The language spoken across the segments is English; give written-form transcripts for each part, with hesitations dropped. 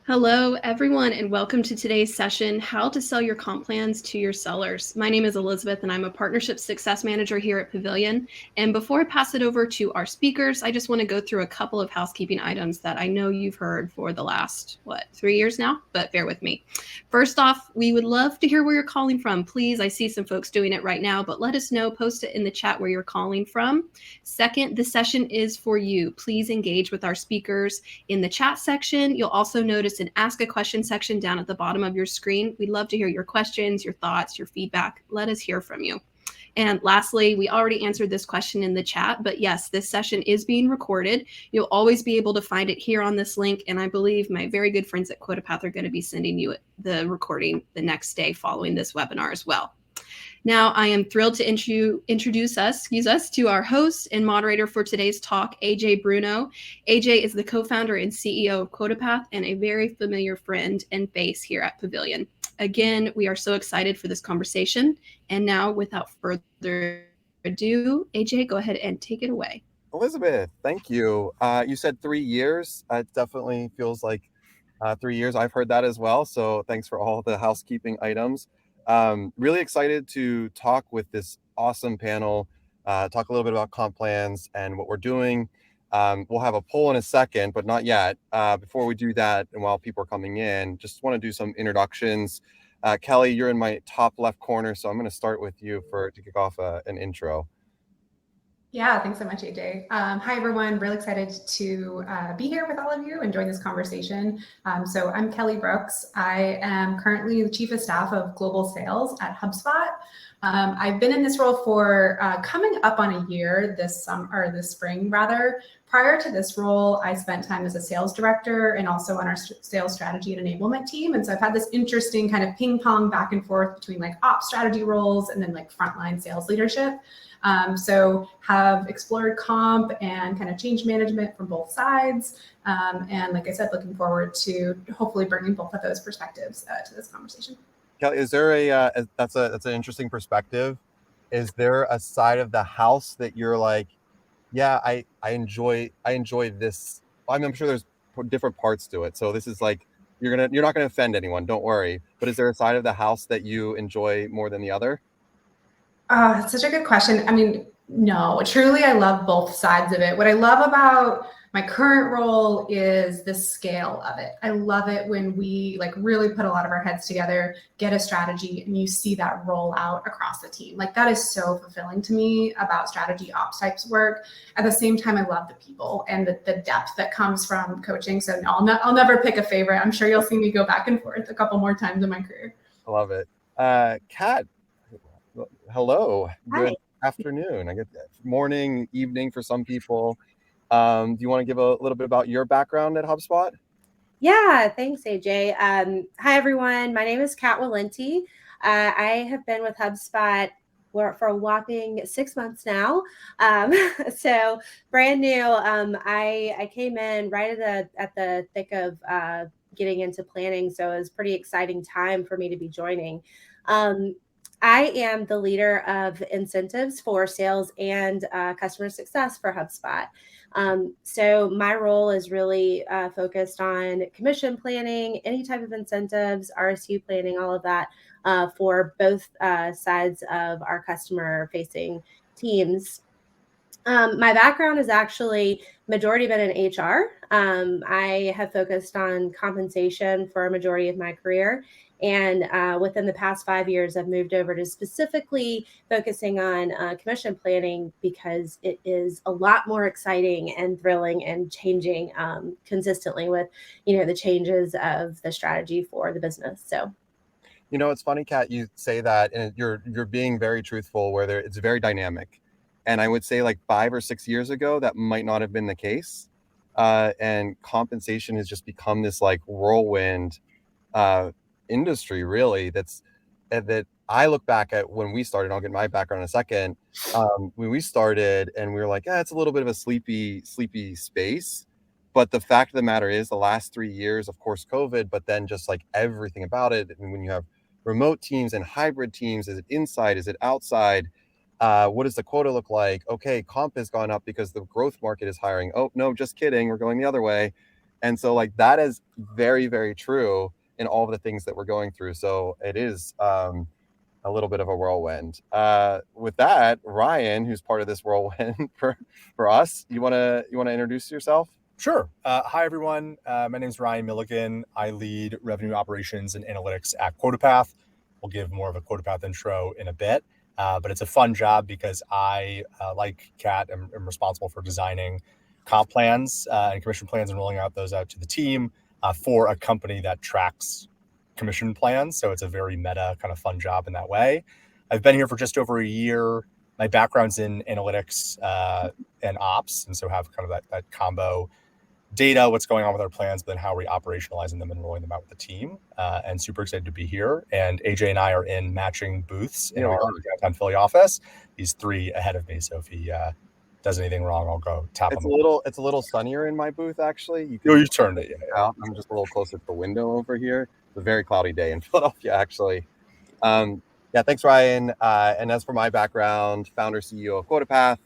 Hello, everyone, and welcome to today's session, How to Sell Your Comp Plans to Your Sellers. My name is Elizabeth, and I'm a Partnership Success Manager here at Pavilion. And before I pass it over to our speakers, I just want to go through a couple of housekeeping items that I know you've heard for the last, 3 years now? But bear with me. First off, we would love to hear where you're calling from. Please, I see some folks doing it right now, but let us know, post it in the chat where you're calling from. Second, the session is for you. Please engage with our speakers in the chat section. You'll also notice an ask a question section down at the bottom of your screen. We'd love to hear your questions, your thoughts, your feedback. Let us hear from you. And lastly, we already answered this question in the chat, but yes, this session is being recorded. You'll always be able to find it here on this link. And I believe my very good friends at QuotaPath are going to be sending you the recording the next day following this webinar as well. Now, I am thrilled to introduce us to our host and moderator for today's talk, AJ Bruno. AJ is the co-founder and CEO of QuotaPath and a very familiar friend and face here at Pavilion. Again, we are so excited for this conversation. And now, without further ado, AJ, go ahead and take it away. Elizabeth, thank you. You said 3 years. It definitely feels like 3 years. I've heard that as well. So thanks for all the housekeeping items. Really excited to talk with this awesome panel, talk a little bit about comp plans and what we're doing. We'll have a poll in a second, but not yet. Before we do that, and while people are coming in, just want to do some introductions. Kelly, you're in my top left corner, so I'm going to start with you to kick off an intro. Yeah, thanks so much, AJ. Hi, everyone. Really excited to be here with all of you and join this conversation. So I'm Kelly Brooks. I am currently the Chief of Staff of Global Sales at HubSpot. I've been in this role for coming up on a year this spring, rather. Prior to this role, I spent time as a sales director and also on our sales strategy and enablement team. And so I've had this interesting kind of ping pong back and forth between like ops strategy roles and then like frontline sales leadership. So have explored comp and kind of change management from both sides. And like I said, looking forward to hopefully bringing both of those perspectives to this conversation. Kelly, is there that's an interesting perspective. Is there a side of the house that you're like, yeah, I enjoy this? I'm sure there's different parts to it. So this is like, you're not gonna offend anyone, don't worry. But is there a side of the house that you enjoy more than the other? That's such a good question. I mean, no, truly, I love both sides of it. What I love about my current role is the scale of it. I love it when we like really put a lot of our heads together, get a strategy, and you see that roll out across the team. Like that is so fulfilling to me about strategy ops types work. At the same time, I love the people and the depth that comes from coaching. So no, I'll never pick a favorite. I'm sure you'll see me go back and forth a couple more times in my career. I love it. Kat, hello. Hi. Good afternoon. I get morning, evening for some people. Do you want to give a little bit about your background at HubSpot? Yeah, thanks, AJ. Hi, everyone. My name is Kat Walenti. I have been with HubSpot for a whopping 6 months now. So brand new. I came in right at the thick of getting into planning. So it was a pretty exciting time for me to be joining. I am the leader of incentives for sales and customer success for HubSpot. So my role is really focused on commission planning, any type of incentives, RSU planning, all of that for both sides of our customer-facing teams. My background is actually majority been in HR. I have focused on compensation for a majority of my career. And within the past 5 years, I've moved over to specifically focusing on commission planning because it is a lot more exciting and thrilling and changing consistently with, the changes of the strategy for the business. So, It's funny, Kat, you say that, and you're being very truthful, where it's very dynamic. And I would say like 5 or 6 years ago, that might not have been the case. And compensation has just become this like whirlwind industry, really, that I look back at when we started. I'll get my background in a second. When we started, and we were like, it's a little bit of a sleepy space. But the fact of the matter is, the last 3 years, of course, COVID, but then just like everything about it. And when you have remote teams and hybrid teams, is it inside? Is it outside? What does the quota look like? Okay, comp has gone up because the growth market is hiring. Oh, no, just kidding. We're going the other way. And so like that is very, very true in all of the things that we're going through. So it is a little bit of a whirlwind. With that, Ryan, who's part of this whirlwind for us, you wanna introduce yourself? Sure. Hi, everyone. My name is Ryan Milligan. I lead revenue operations and analytics at QuotaPath. We'll give more of a QuotaPath intro in a bit, but it's a fun job because I, like Kat, am responsible for designing comp plans and commission plans and rolling those out to the team for a company that tracks commission plans. So it's a very meta kind of fun job in that way. I've been here for just over a year. My background's in analytics and ops, and so have kind of that combo data, what's going on with our plans, but then how are we operationalizing them and rolling them out with the team. And super excited to be here. And AJ and I are in matching booths in our downtown Philly office. He's 3 ahead of me, so if he does anything wrong, I'll go tap him. It's a little sunnier in my booth, actually. You turned it. Yeah. I'm just a little closer to the window over here. It's a very cloudy day in Philadelphia, actually. Yeah, thanks, Ryan. And as for my background, founder, CEO of QuotaPath,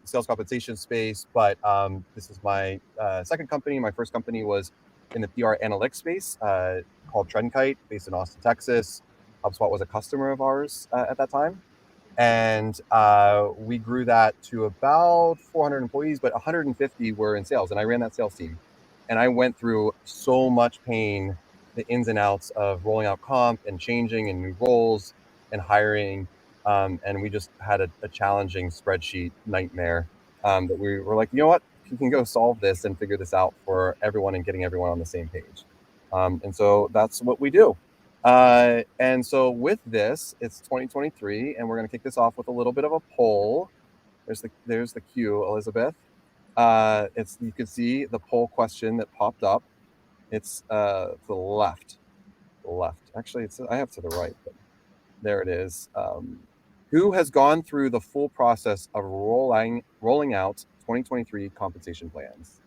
sales compensation space. But this is my second company. My first company was in the PR analytics space called TrendKite, based in Austin, Texas. HubSpot was a customer of ours at that time. And we grew that to about 400 employees, but 150 were in sales. And I ran that sales team. And I went through so much pain, the ins and outs of rolling out comp and changing and new roles and hiring. And we just had a challenging spreadsheet nightmare that we were like, you know what, you can go solve this and figure this out for everyone and getting everyone on the same page. And so that's what we do. And so with this, it's 2023, and we're going to kick this off with a little bit of a poll. There's the cue, Elizabeth. You can see the poll question that popped up. It's to the left. Actually, I have to the right, but there it is. Who has gone through the full process of rolling out 2023 compensation plans?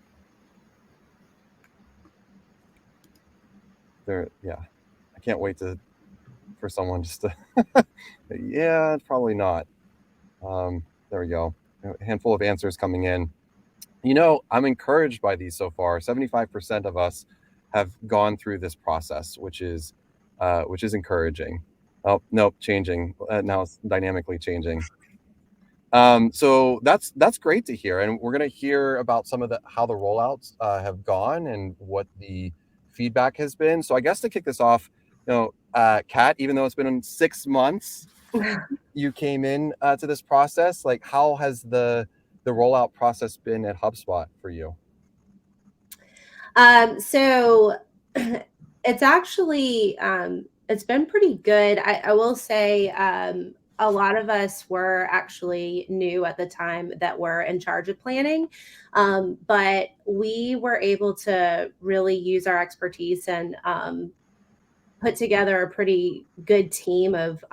There, yeah. I can't wait for someone just to. Yeah, probably not. There we go. A handful of answers coming in. You know, I'm encouraged by these so far. 75% of us have gone through this process, which is encouraging. Oh, nope, changing. Now it's dynamically changing. So that's great to hear. And we're going to hear about some of how the rollouts have gone and what the feedback has been. So I guess to kick this off, Kat, even though it's been 6 months, you came in to this process. Like, how has the rollout process been at HubSpot for you? So it's actually, it's been pretty good. I will say a lot of us were actually new at the time that were in charge of planning, but we were able to really use our expertise and put together a pretty good team of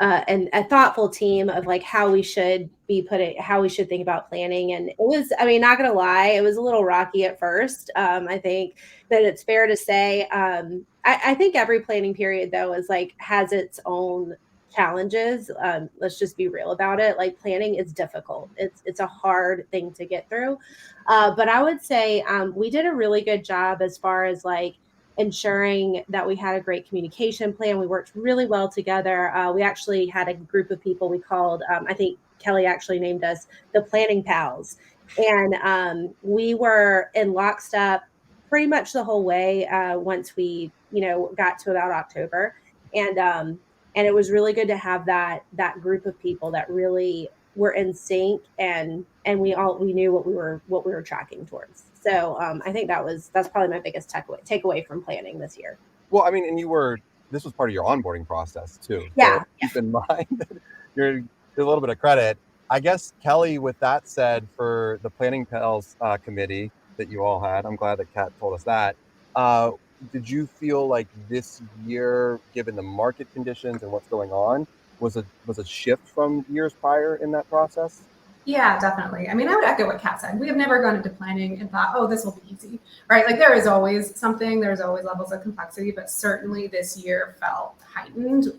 and a thoughtful team of like how we should think about planning. And it was, I mean, not gonna lie, it was a little rocky at first. I think that it's fair to say, I think every planning period though has its own challenges. Let's just be real about it. Like, planning is difficult. It's a hard thing to get through. But I would say we did a really good job as far as like ensuring that we had a great communication plan. We worked really well together. We actually had a group of people we called, I think Kelly actually named us the Planning Pals. And we were in lockstep pretty much the whole way once we, got to about October. And it was really good to have that group of people that really were in sync and we knew what we were tracking towards. So I think that's probably my biggest takeaway from planning this year. Well, I mean, and this was part of your onboarding process too. Yeah. So keep in mind that you're a little bit of credit. I guess, Kelly, with that said, for the Planning Pals committee that you all had, I'm glad that Kat told us that. Did you feel like this year, given the market conditions and what's going on, was a shift from years prior in that process? Yeah, definitely. I mean, I would echo what Kat said. We have never gone into planning and thought, oh, this will be easy, right? Like there is always something, there's always levels of complexity, but certainly this year felt heightened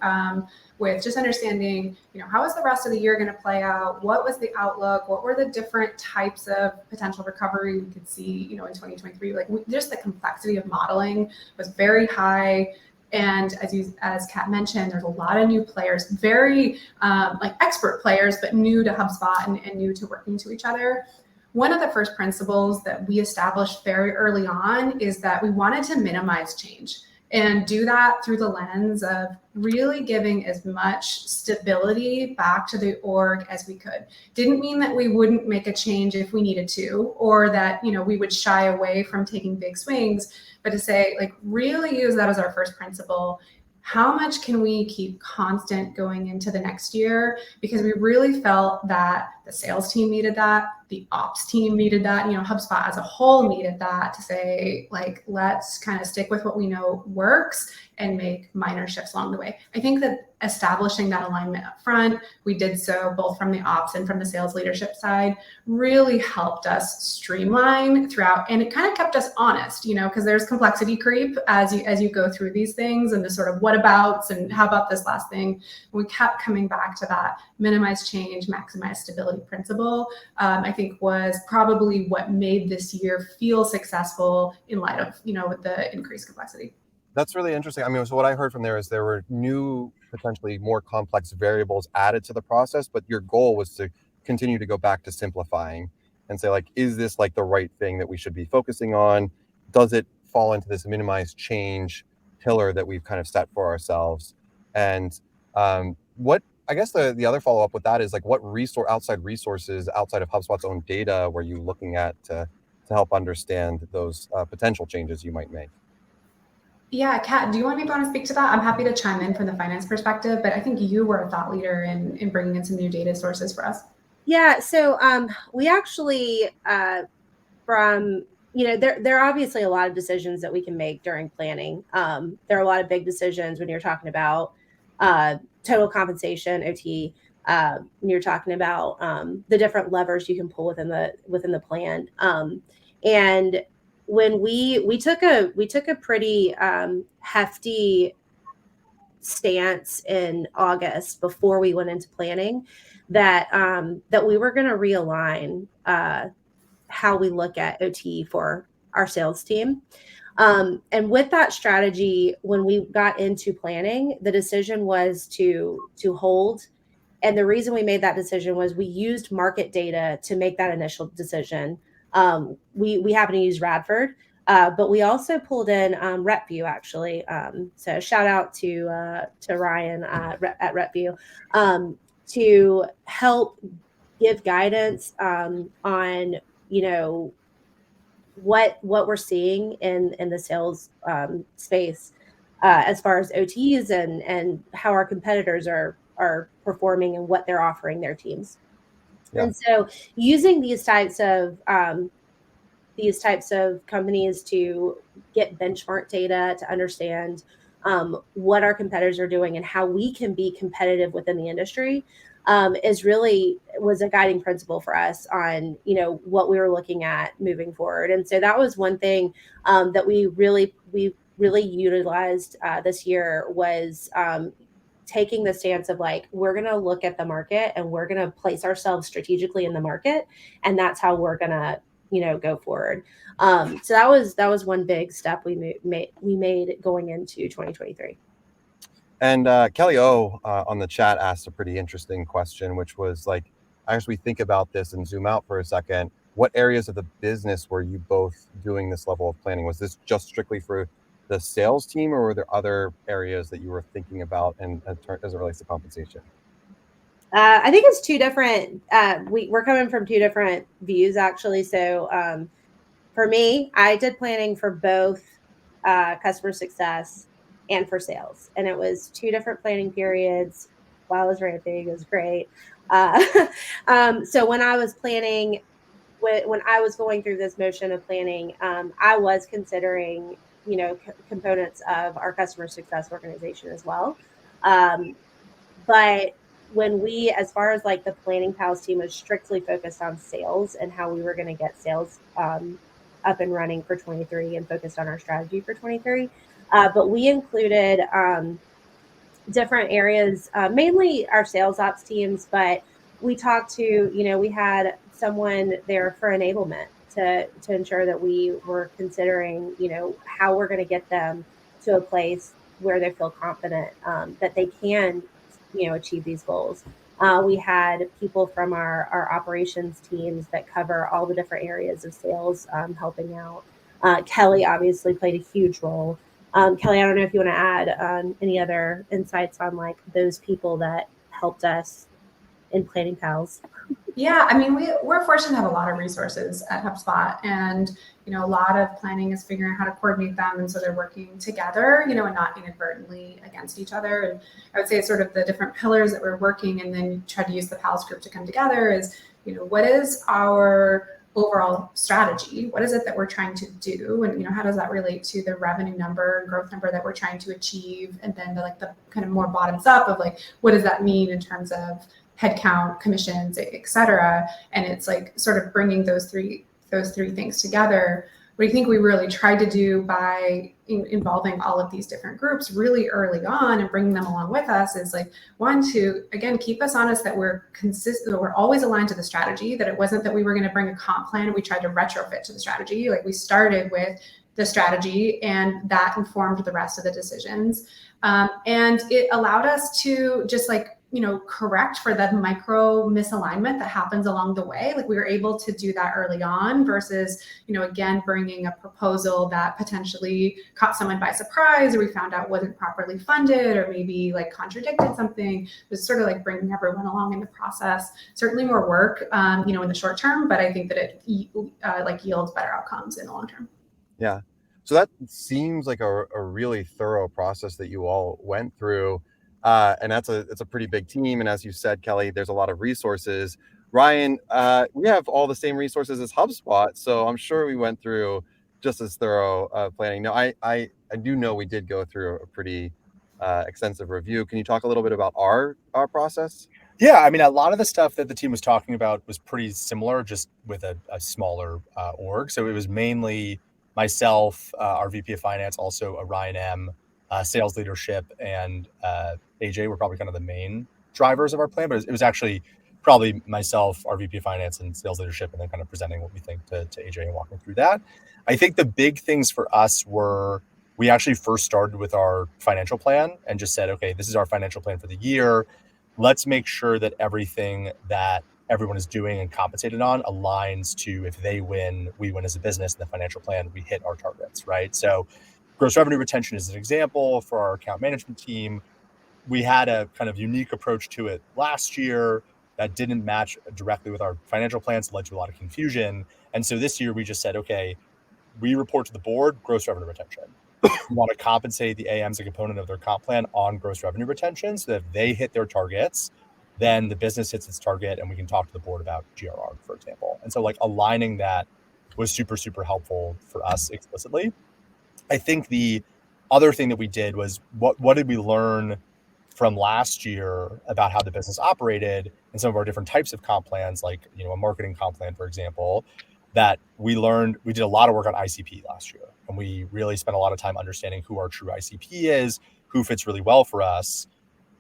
with just understanding, how is the rest of the year going to play out? What was the outlook? What were the different types of potential recovery we could see, in 2023? Like just the complexity of modeling was very high. And as Kat mentioned, there's a lot of new players, very expert players, but new to HubSpot and new to working to each other. One of the first principles that we established very early on is that we wanted to minimize change and do that through the lens of really giving as much stability back to the org as we could. Didn't mean that we wouldn't make a change if we needed to, or that, we would shy away from taking big swings, but to say, really use that as our first principle. How much can we keep constant going into the next year? Because we really felt that the sales team needed that, the ops team needed that, HubSpot as a whole needed that to say, let's kind of stick with what we know works and make minor shifts along the way. I think that establishing that alignment up front, we did so both from the ops and from the sales leadership side, really helped us streamline throughout, and it kind of kept us honest, because there's complexity creep as you go through these things and the sort of what abouts and how about this last thing. We kept coming back to that minimize change, maximize stability principle. I think was probably what made this year feel successful in light of the increased complexity. That's really interesting. I mean, so what I heard from there is there were new, potentially more complex variables added to the process, but your goal was to continue to go back to simplifying and say, is this the right thing that we should be focusing on? Does it fall into this minimized change pillar that we've kind of set for ourselves? And what, I guess the other follow-up with that is what outside resources outside of HubSpot's own data were you looking at to help understand those potential changes you might make? Yeah, Kat, do you want to speak to that? I'm happy to chime in from the finance perspective, but I think you were a thought leader in bringing in some new data sources for us. Yeah, so we actually, there are obviously a lot of decisions that we can make during planning. There are a lot of big decisions when you're talking about total compensation, OT, when you're talking about the different levers you can pull within the plan. And when we took a pretty hefty stance in August before we went into planning that we were going to realign how we look at OT for our sales team. And with that strategy, when we got into planning, the decision was to hold. And the reason we made that decision was we used market data to make that initial decision. We happen to use Radford, but we also pulled in RepView actually. So shout out to Ryan at RepView to help give guidance on what we're seeing in the sales space as far as OTs and how our competitors are performing and what they're offering their teams. Yeah. And so using these types of companies to get benchmark data to understand what our competitors are doing and how we can be competitive within the industry was a guiding principle for us on, what we were looking at moving forward. And so that was one thing that we really utilized this year was taking the stance of we're going to look at the market and we're going to place ourselves strategically in the market. And that's how we're going to, go forward. So that was one big step we made going into 2023. And Kelly O on the chat asked a pretty interesting question, which was as we think about this and zoom out for a second, what areas of the business were you both doing this level of planning? Was this just strictly for the sales team, or were there other areas that you were thinking about and as it relates to compensation? I think it's two different, we're coming from two different views actually. So for me, I did planning for both customer success and for sales. And it was two different planning periods while I was ramping. It was great. So when I was planning, when I was going through this motion of planning, I was considering, components of our customer success organization as well. But when we, as far as like the Planning Pals team, was strictly focused on sales and how we were going to get sales up and running for 23 and focused on our strategy for 23. But we included different areas, mainly our sales ops teams, but we talked to, we had someone there for enablement to ensure that we were considering, how we're going to get them to a place where they feel confident that they can, achieve these goals. We had people from our operations teams that cover all the different areas of sales helping out. Kelly obviously played a huge role. Kelly, I don't know if you want to add any other insights on like those people that helped us in Planning Pals. Yeah, I mean, we're fortunate to have a lot of resources at HubSpot, and a lot of planning is figuring out how to coordinate them, and so they're working together, and not inadvertently against each other. And I would say sort of the different pillars that we're working, and then try to use the Pals group to come together is, what is our overall strategy? What is it that we're trying to do? And, how does that relate to the revenue number and growth number that we're trying to achieve? And then the kind of more bottoms up of like, what does that mean in terms of headcount, commissions, et cetera? And it's like sort of bringing those three things together. What do you think we really tried to do by involving all of these different groups really early on and bringing them along with us is like, one, to, again, keep us honest that we're consistent, that we're always aligned to the strategy, that it wasn't that we were going to bring a comp plan and we tried to retrofit to the strategy. Like we started with the strategy and that informed the rest of the decisions. And it allowed us to just like, correct for the micro misalignment that happens along the way. Like we were able to do that early on versus, again, bringing a proposal that potentially caught someone by surprise, or we found out wasn't properly funded, or maybe like contradicted something. It was sort of like bringing everyone along in the process. Certainly more work, in the short term, but I think that it yields better outcomes in the long term. Yeah. So that seems like a really thorough process that you all went through. And it's a pretty big team. And as you said, Kelly, there's a lot of resources. Ryan, we have all the same resources as HubSpot, so I'm sure we went through just as thorough planning. Now, I do know we did go through a pretty extensive review. Can you talk a little bit about our process? Yeah, I mean, a lot of the stuff that the team was talking about was pretty similar, just with a smaller org. So it was mainly myself, our VP of Finance, also a Ryan M., sales leadership, and AJ were probably kind of the main drivers of our plan, but it was actually probably myself, our VP of Finance, and sales leadership, and then kind of presenting what we think to AJ and walking through that. I think the big things for us were we actually first started with our financial plan and just said, okay, this is our financial plan for the year. Let's make sure that everything that everyone is doing and compensated on aligns to, if they win, we win as a business, and the financial plan, we hit our targets, right? So gross revenue retention is an example for our account management team. We had a kind of unique approach to it last year that didn't match directly with our financial plans, led to a lot of confusion. And so this year we just said, okay, we report to the board gross revenue retention. We want to compensate the AMs, a component of their comp plan, on gross revenue retention, so that if they hit their targets, then the business hits its target and we can talk to the board about GRR, for example. And so like aligning that was super, super helpful for us explicitly. I think the other thing that we did was what did we learn from last year about how the business operated and some of our different types of comp plans, like a marketing comp plan, for example, that we learned. We did a lot of work on ICP last year, and we really spent a lot of time understanding who our true ICP is, who fits really well for us.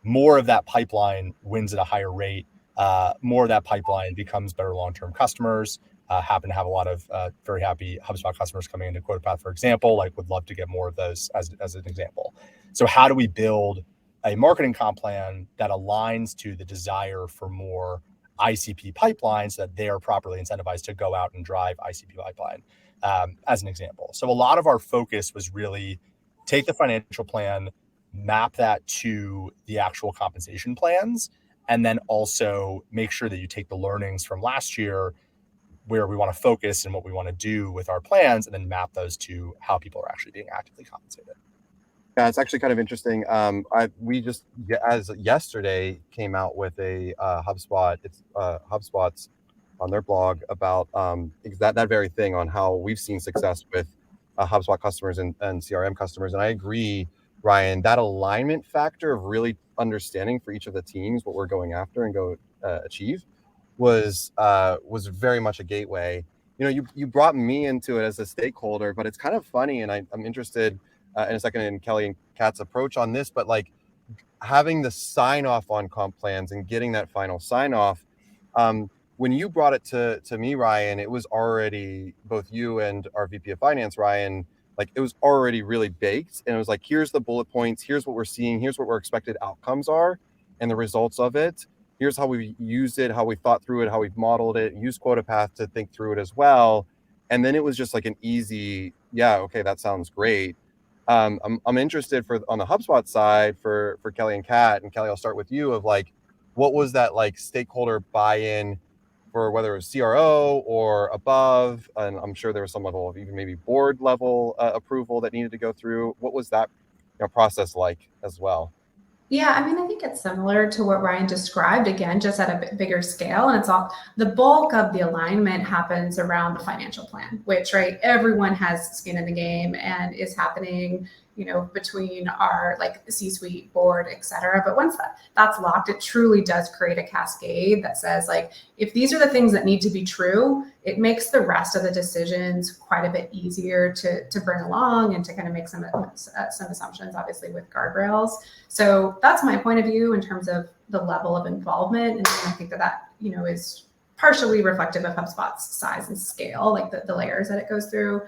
More of that pipeline wins at a higher rate. More of that pipeline becomes better long-term customers. Happen to have a lot of very happy HubSpot customers coming into QuotaPath, for example. Like, would love to get more of those as an example. So how do we build a marketing comp plan that aligns to the desire for more ICP pipelines, so that they are properly incentivized to go out and drive ICP pipeline, as an example? So a lot of our focus was really take the financial plan, map that to the actual compensation plans, and then also make sure that you take the learnings from last year, where we want to focus and what we want to do with our plans, and then map those to how people are actually being actively compensated. Yeah, it's actually kind of interesting. We just, as yesterday, came out with a HubSpot. It's HubSpot's on their blog about that very thing, on how we've seen success with HubSpot customers and CRM customers. And I agree Ryan, that alignment factor of really understanding for each of the teams what we're going after and go achieve was very much a gateway. You brought me into it as a stakeholder, but it's kind of funny, and I'm interested in a second in Kelly and Kat's approach on this, but like having the sign off on comp plans and getting that final sign off. When you brought it to me, Ryan, it was already, both you and our VP of Finance, Ryan, like it was already really baked, and it was like, here's the bullet points, here's what we're seeing, here's what our expected outcomes are and the results of it. Here's how we used it, how we thought through it, how we've modeled it, used QuotaPath to think through it as well. And then it was just like an easy, yeah, okay, that sounds great. I'm interested on the HubSpot side for Kelly and Kat, and Kelly, I'll start with you, of like, what was that like stakeholder buy-in for, whether it was CRO or above, and I'm sure there was some level of even maybe board level approval that needed to go through. What was that process like as well? Yeah, I mean, I think it's similar to what Ryan described, again, just at a bit bigger scale. And it's all, the bulk of the alignment happens around the financial plan, which, right, everyone has skin in the game and is happening, between our like C-suite, board, et cetera. But once that's locked, it truly does create a cascade that says, like, if these are the things that need to be true, it makes the rest of the decisions quite a bit easier to bring along and to kind of make some assumptions, obviously with guardrails. So that's my point of view in terms of the level of involvement. And I think that is partially reflective of HubSpot's size and scale, like the layers that it goes through.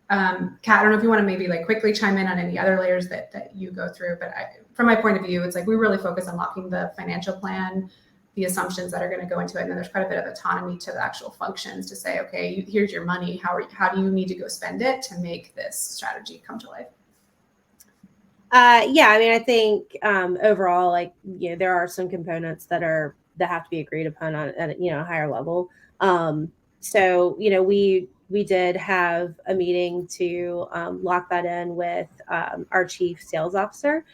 Kat, I don't know if you want to maybe like quickly chime in on any other layers that you go through, but from my point of view, it's like we really focus on locking the financial plan, the assumptions that are going to go into it. And then there's quite a bit of autonomy to the actual functions to say, okay, here's your money. How do you need to go spend it to make this strategy come to life? Yeah, I mean, I think overall, like, there are some components that have to be agreed upon at a higher level. So, we did have a meeting to lock that in with our chief sales officer,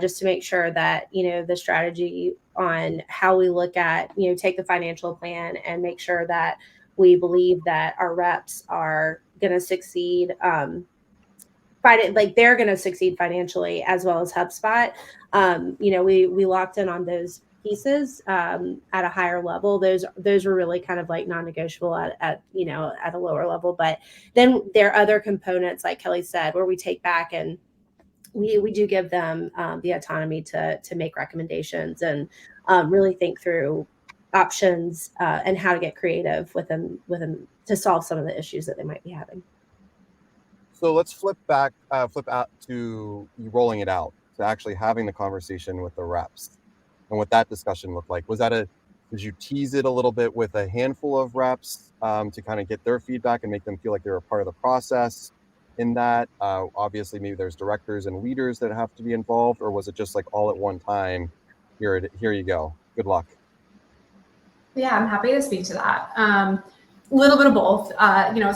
just to make sure that, the strategy on how we look at, take the financial plan and make sure that we believe that our reps are going to succeed. They're going to succeed financially as well as HubSpot. We locked in on those pieces at a higher level. Those were really kind of like non-negotiable at a lower level. But then there are other components, like Kelly said, where we take back and we do give them the autonomy to make recommendations and really think through options and how to get creative with them to solve some of the issues that they might be having. So let's flip out to you rolling it out, to actually having the conversation with the reps and what that discussion looked like. Did you tease it a little bit with a handful of reps to kind of get their feedback and make them feel like they're a part of the process in that? Obviously, maybe there's directors and leaders that have to be involved, or was it just like all at one time? Here you go. Good luck. Yeah, I'm happy to speak to that. A little bit of both.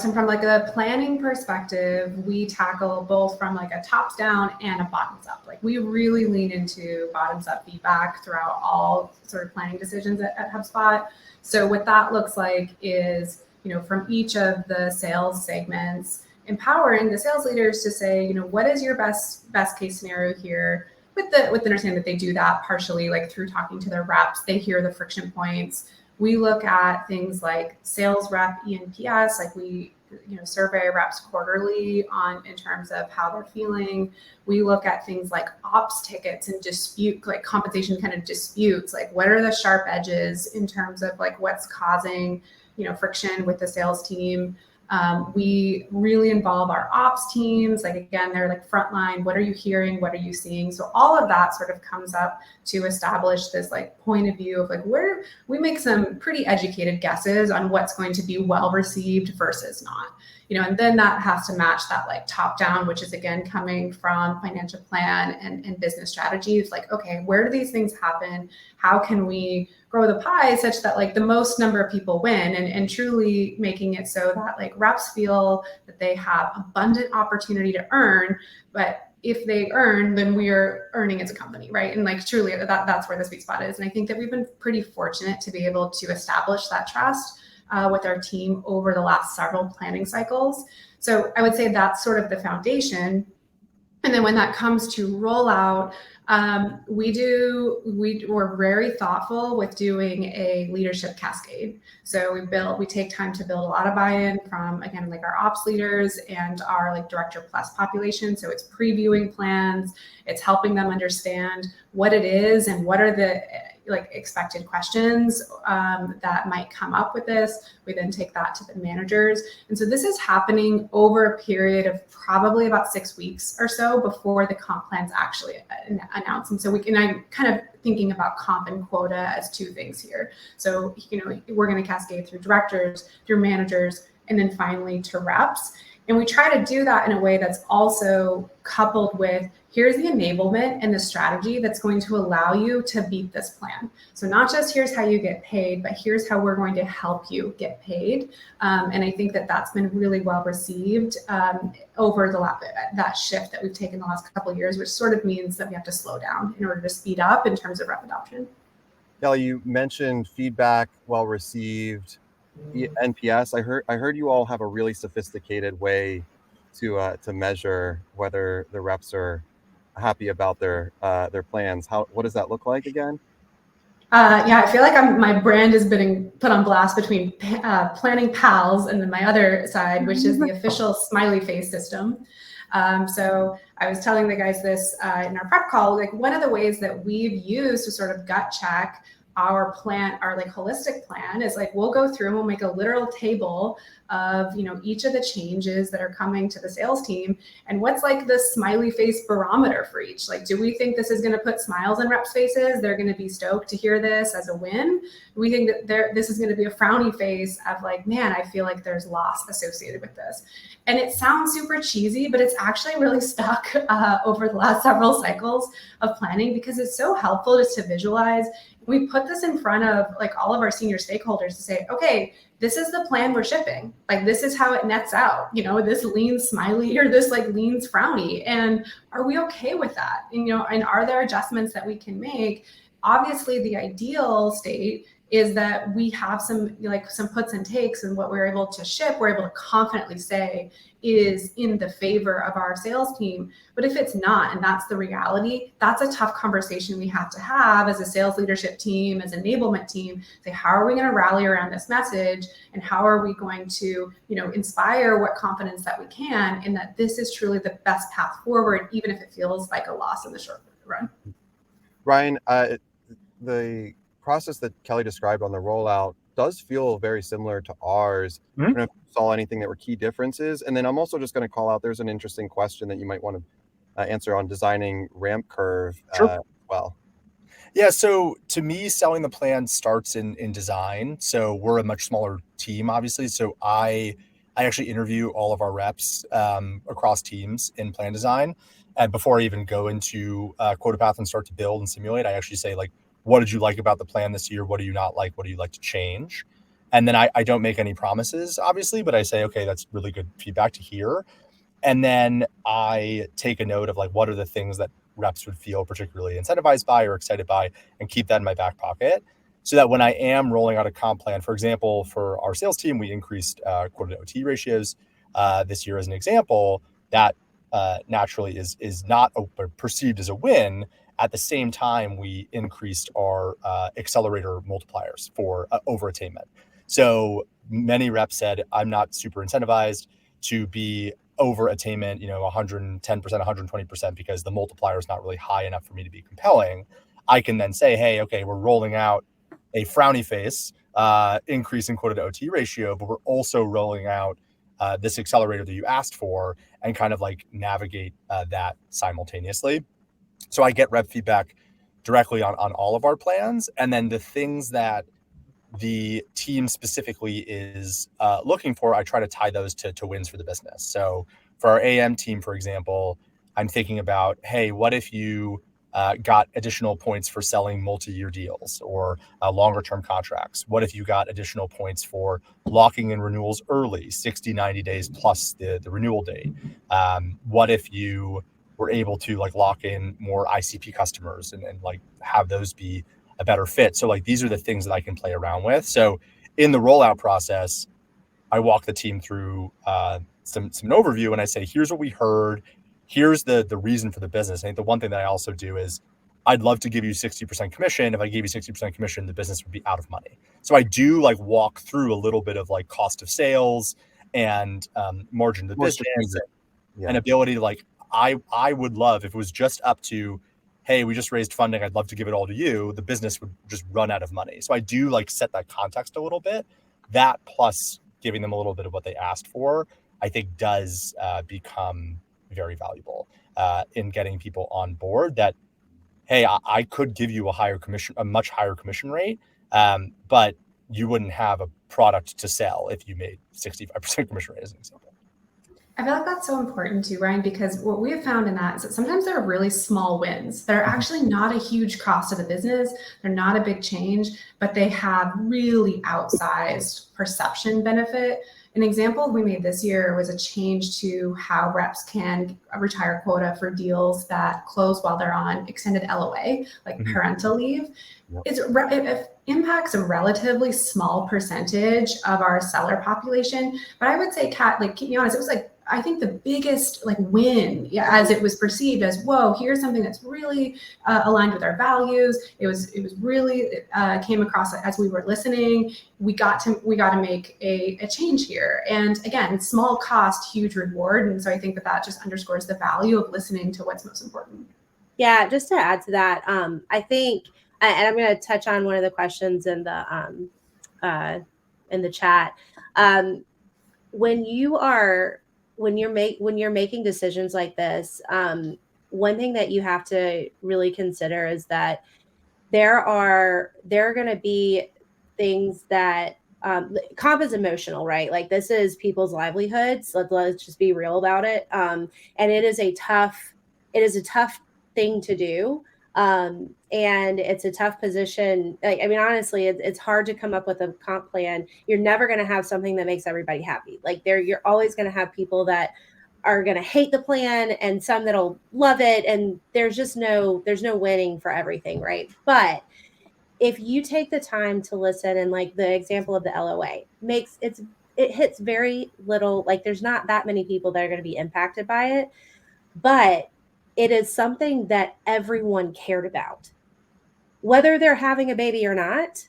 So from like a planning perspective, we tackle both from like a tops down and a bottoms up. Like we really lean into bottoms up feedback throughout all sort of planning decisions at HubSpot. So what that looks like is, from each of the sales segments, empowering the sales leaders to say, what is your best case scenario here, with the understanding that they do that partially like through talking to their reps. They hear the friction points. We look at things like sales rep ENPS, like we survey reps quarterly in terms of how they're feeling. We look at things like ops tickets and dispute, like compensation kind of disputes, like what are the sharp edges in terms of like what's causing friction with the sales team. We really involve our ops teams. Like, again, they're like frontline. What are you hearing? What are you seeing? So all of that sort of comes up to establish this like point of view of like where we make some pretty educated guesses on what's going to be well received versus not. And then that has to match that like top down, which is again coming from financial plan and business strategies. Like, okay, where do these things happen? How can we grow the pie such that like the most number of people win, and truly making it so that like reps feel that they have abundant opportunity to earn, but if they earn, then we are earning as a company, right? And like truly that's where the sweet spot is. And I think that we've been pretty fortunate to be able to establish that trust with our team over the last several planning cycles. So I would say that's sort of the foundation. And then when that comes to rollout, we're very thoughtful with doing a leadership cascade. So we take time to build a lot of buy-in from, again, like our ops leaders and our like director plus population. So it's previewing plans, it's helping them understand what it is and what are the like expected questions that might come up with this. We then take that to the managers. And so this is happening over a period of probably about 6 weeks or so before the comp plan's actually announced. And so I'm kind of thinking about comp and quota as two things here. So, we're going to cascade through directors, through managers, and then finally to reps. And we try to do that in a way that's also coupled with, here's the enablement and the strategy that's going to allow you to beat this plan. So not just here's how you get paid, but here's how we're going to help you get paid. And I think that that's been really well received over that shift that we've taken the last couple of years, which sort of means that we have to slow down in order to speed up in terms of rep adoption. Kelly, you mentioned feedback well received, NPS. I heard you all have a really sophisticated way to measure whether the reps are happy about their plans. What does that look like again? I feel like my brand has been put on blast between Planning Pals and then my other side, which is the official smiley face system. So I was telling the guys this in our prep call, like one of the ways that we've used to sort of gut check our plan, our like holistic plan is like, we'll go through and we'll make a literal table of, each of the changes that are coming to the sales team and what's like the smiley face barometer for each. Like, do we think this is going to put smiles on reps' faces? They're going to be stoked to hear this as a win. We think that this is going to be a frowny face of like, man, I feel like there's loss associated with this. And it sounds super cheesy, but it's actually really stuck over the last several cycles of planning because it's so helpful just to visualize. We put this in front of like all of our senior stakeholders to say, okay, this is the plan we're shipping. Like, this is how it nets out, this leans smiley or this like leans frowny. And are we okay with that? And are there adjustments that we can make? Obviously, the ideal state is that we have some puts and takes, and what we're able to ship, we're able to confidently say is in the favor of our sales team. But if it's not, and that's the reality, that's a tough conversation we have to have as a sales leadership team, as an enablement team, say, how are we going to rally around this message? And how are we going to, inspire what confidence that we can, and that this is truly the best path forward, even if it feels like a loss in the short run. Ryan, the process that Kelly described on the rollout does feel very similar to ours. I don't know if you saw anything that were key differences. And then I'm also just going to call out, there's an interesting question that you might want to answer on designing ramp curve as well. Yeah, so to me, selling the plan starts in design. So we're a much smaller team, obviously. So I actually interview all of our reps across teams in plan design. And before I even go into Quota Path and start to build and simulate, I actually say, like, what did you like about the plan this year? What do you not like? What do you like to change? And then I don't make any promises, obviously, but I say, okay, that's really good feedback to hear. And then I take a note of like, what are the things that reps would feel particularly incentivized by or excited by, and keep that in my back pocket so that when I am rolling out a comp plan, for example, for our sales team, we increased quota to OT ratios this year as an example, that naturally is not perceived as a win. At the same time, we increased our accelerator multipliers for overattainment. So many reps said, I'm not super incentivized to be over attainment, 110%, 120%, because the multiplier is not really high enough for me to be compelling. I can then say, hey, okay, we're rolling out a frowny face increase in quota to OT ratio, but we're also rolling out this accelerator that you asked for, and kind of like navigate that simultaneously. So I get rep feedback directly on all of our plans. And then the things that the team specifically is looking for, I try to tie those to wins for the business. So for our AM team, for example, I'm thinking about, hey, what if you got additional points for selling multi-year deals or longer term contracts? What if you got additional points for locking in renewals early, 60, 90 days plus the renewal date? What if you were able to like lock in more ICP customers and like have those be a better fit? So like, these are the things that I can play around with. So in the rollout process, I walk the team through some overview, and I say, here's what we heard. here's the reason for the business. I think the one thing that I also do is I'd love to give you 60% commission. If I gave you 60% commission, the business would be out of money. So I do like walk through a little bit of like cost of sales and margin of the More business strategic. Yeah. and ability to like, I would love if it was just up to, hey, we just raised funding, I'd love to give it all to you, the business would just run out of money. So I do like set that context a little bit. That plus giving them a little bit of what they asked for, I think does become very valuable in getting people on board that, hey, I could give you a much higher commission rate, but you wouldn't have a product to sell if you made 65% commission rate as an example. I feel like that's so important too, Ryan, because what we have found in that is that sometimes there are really small wins that are actually not a huge cost to the business. They're not a big change, but they have really outsized perception benefit. An example we made this year was a change to how reps can retire quota for deals that close while they're on extended LOA, like parental leave. Yep. It impacts a relatively small percentage of our seller population, but I would say, Kat, like, keep me honest, it was like, I think the biggest like win, as it was perceived as, whoa, here's something that's really aligned with our values. It was really came across as we were listening. We got to make a change here. And again, small cost, huge reward. And so I think that just underscores the value of listening to what's most important. Yeah, just to add to that, I think, and I'm going to touch on one of the questions in the chat. When you're making decisions like this, one thing that you have to really consider is that there are going to be things that comp is emotional, right? Like, this is people's livelihoods. Let's just be real about it. And it is a tough thing to do. And it's a tough position. Like, I mean, honestly, it's hard to come up with a comp plan. You're never going to have something that makes everybody happy. Like, you're always going to have people that are going to hate the plan and some that'll love it. And there's no winning for everything, right? But if you take the time to listen, and like the example of the LOA it hits very little, like there's not that many people that are going to be impacted by it, but it is something that everyone cared about. Whether they're having a baby or not,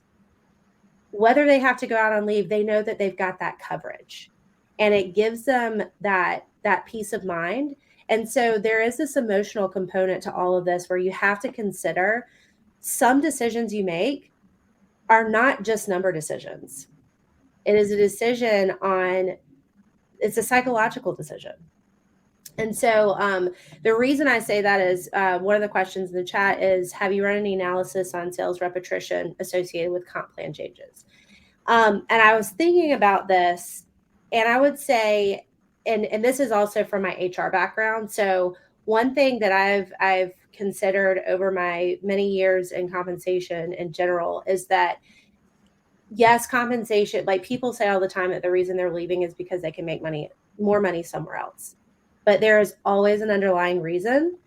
whether they have to go out on leave, they know that they've got that coverage. And it gives them that peace of mind. And so there is this emotional component to all of this where you have to consider some decisions you make are not just number decisions. It is a decision it's a psychological decision. And so the reason I say that is one of the questions in the chat is, have you run any analysis on sales rep attrition associated with comp plan changes? And I was thinking about this, and I would say, and this is also from my HR background. So one thing that I've considered over my many years in compensation in general is that, yes, compensation, like people say all the time that the reason they're leaving is because they can make more money somewhere else. But there is always an underlying reason,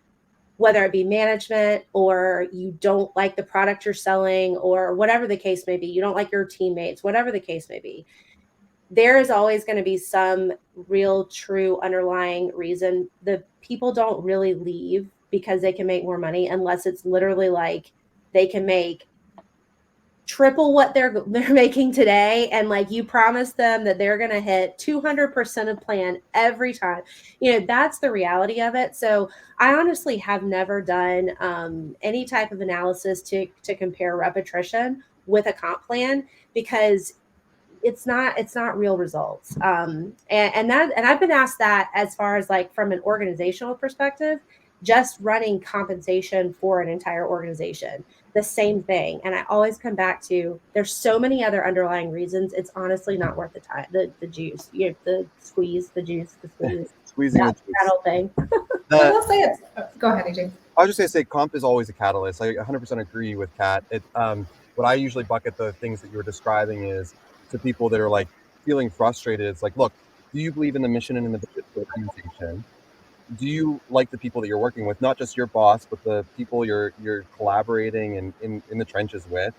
whether it be management or you don't like the product you're selling or whatever the case may be, you don't like your teammates, whatever the case may be. There is always going to be some real, true underlying reason. The people don't really leave because they can make more money unless it's literally like they can make triple what they're making today, and like you promise them that they're going to hit 200% of plan every time. That's the reality of it. So I honestly have never done any type of analysis to compare rep attrition with a comp plan, because it's not real results. And I've been asked that as far as like from an organizational perspective, just running compensation for an entire organization, the same thing. And I always come back to, there's so many other underlying reasons. It's honestly not worth the time, the juice, the squeeze, the juice, the squeeze. Squeezing that whole thing. I will say it's, go ahead, AJ. I was just going to say comp is always a catalyst. I 100% agree with Kat. What I usually bucket the things that you were describing is to people that are like feeling frustrated. It's like, look, do you believe in the mission and in the vision of the organization? Do you like the people that you're working with, not just your boss, but the people you're collaborating and in the trenches with?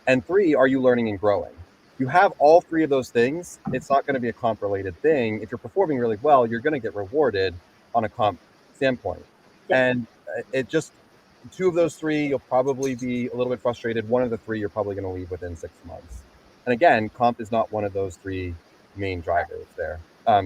And 3, are you learning and growing? You have all 3 of those things. It's not going to be a comp related thing. If you're performing really well, you're going to get rewarded on a comp standpoint. Yeah. And it just, two of those three, you'll probably be a little bit frustrated. One of the three, you're probably going to leave within 6 months. And again, comp is not one of those three main drivers there.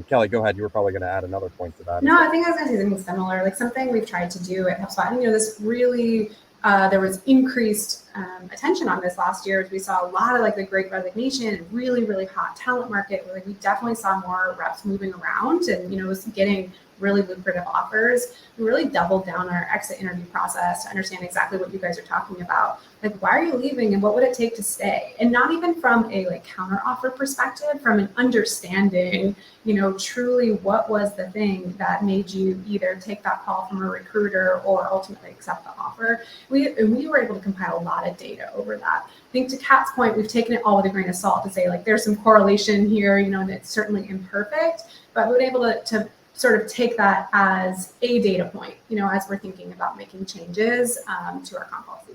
Kelly, go ahead. You were probably going to add another point to that. No, I think I was going to say something similar, like something we've tried to do at HubSpot. And, this really, there was increased attention on this last year. We saw a lot of like the Great Resignation and really, really hot talent market. Where, like, we definitely saw more reps moving around and, was getting really lucrative offers. We really doubled down on our exit interview process to understand exactly what you guys are talking about. Like, why are you leaving and what would it take to stay? And not even from a like counter offer perspective, from an understanding, truly what was the thing that made you either take that call from a recruiter or ultimately accept the offer. We were able to compile a lot of data over that. I think to Kat's point, we've taken it all with a grain of salt to say like there's some correlation here, and it's certainly imperfect, but we were able to sort of take that as a data point, as we're thinking about making changes to our comp policy.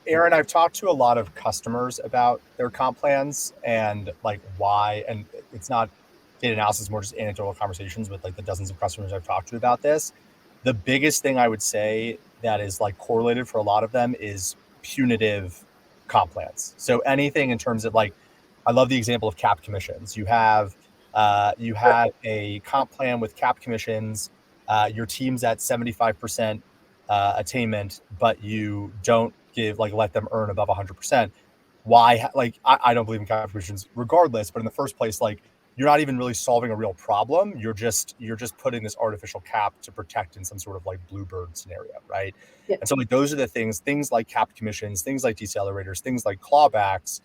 Aaron, I've talked to a lot of customers about their comp plans and like why, and it's not data analysis, more just anecdotal conversations with like the dozens of customers I've talked to about this. The biggest thing I would say that is like correlated for a lot of them is punitive comp plans. So anything in terms of like, I love the example of cap commissions. You have a comp plan with cap commissions, your team's at 75% attainment, but you don't let them earn above 100%. Why? Like, I don't believe in cap commissions regardless, but in the first place, like, you're not even really solving a real problem. You're just putting this artificial cap to protect in some sort of like bluebird scenario, right? Yeah. And so like those are the things like cap commissions, things like decelerators, things like clawbacks,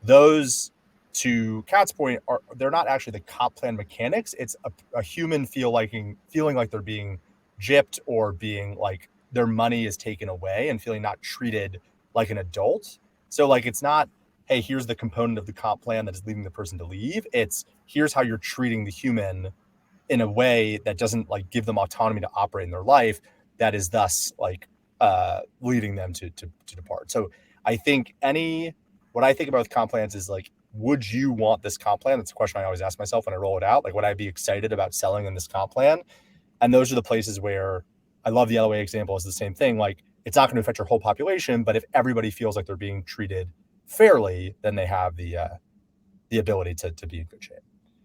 those, to Kat's point, they're not actually the comp plan mechanics. It's a human feeling like they're being gypped or being like their money is taken away and feeling not treated like an adult. So like it's not, hey, here's the component of the comp plan that is leading the person to leave. It's here's how you're treating the human in a way that doesn't like give them autonomy to operate in their life, that is thus like leading them to depart. So I think what I think about with comp plans is like, would you want this comp plan? That's a question I always ask myself when I roll it out. Like, would I be excited about selling in this comp plan? And those are the places where I love the LOA example is the same thing. Like, it's not going to affect your whole population, but if everybody feels like they're being treated fairly, then they have the ability to be in good shape.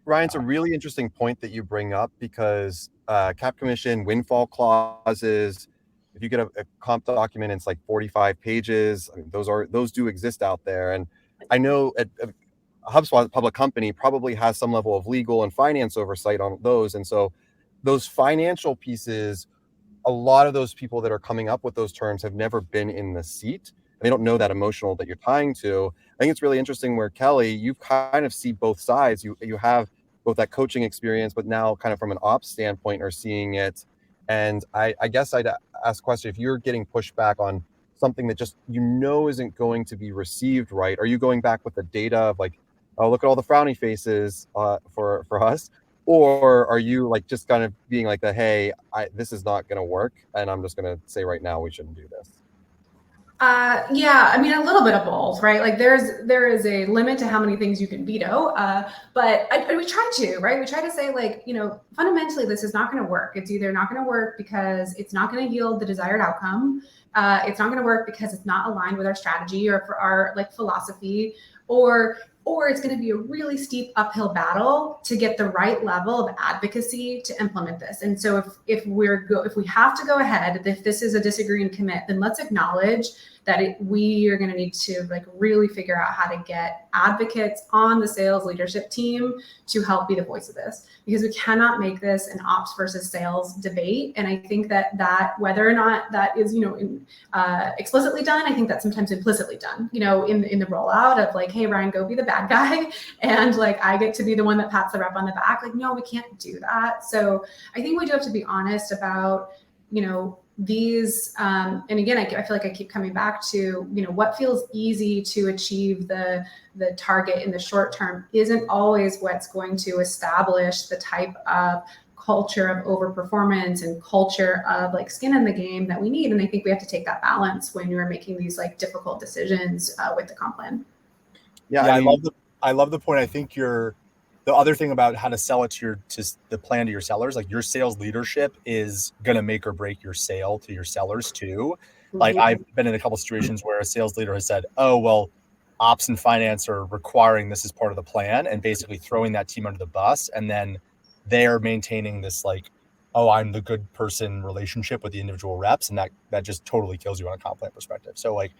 Ryan, it's a really interesting point that you bring up because cap commission, windfall clauses, if you get a comp document, it's like 45 pages. I mean, those do exist out there. And I know at HubSpot, public company, probably has some level of legal and finance oversight on those. And so those financial pieces, a lot of those people that are coming up with those terms have never been in the seat. They don't know that emotional that you're tying to. I think it's really interesting where, Kelly, you kind of see both sides. You have both that coaching experience, but now kind of from an ops standpoint are seeing it. And I guess I'd ask a question, if you're getting pushback on something that just isn't going to be received right, are you going back with the data of like, oh, look at all the frowny faces for us? Or are you like just kind of being like hey, this is not going to work, and I'm just going to say right now we shouldn't do this? Yeah, I mean, a little bit of both, right? Like there is a limit to how many things you can veto, but we try to, right? We try to say like, fundamentally, this is not going to work. It's either not going to work because it's not going to yield the desired outcome. It's not going to work because it's not aligned with our strategy or for our like philosophy, or it's going to be a really steep uphill battle to get the right level of advocacy to implement this. And so if we have to go ahead, if this is a disagree and commit, then let's acknowledge that we are going to need to like really figure out how to get advocates on the sales leadership team to help be the voice of this, because we cannot make this an ops versus sales debate. And I think that whether or not that is, explicitly done, I think that's sometimes implicitly done, in the rollout of like, hey, Ryan, go be the bad guy. And like, I get to be the one that pats the rep on the back. Like, no, we can't do that. So I think we do have to be honest about, these, and again, I feel like I keep coming back to, what feels easy to achieve the target in the short term isn't always what's going to establish the type of culture of overperformance and culture of like skin in the game that we need. And I think we have to take that balance when you're making these like difficult decisions with the comp plan. Yeah, I love the point. I think you're the other thing about how to sell it to the plan to your sellers, like your sales leadership is going to make or break your sale to your sellers too. Like I've been in a couple situations where a sales leader has said, oh, well, ops and finance are requiring this as part of the plan, and basically throwing that team under the bus. And then they're maintaining this like, oh, I'm the good person relationship with the individual reps. And that just totally kills you on a comp plan perspective. So like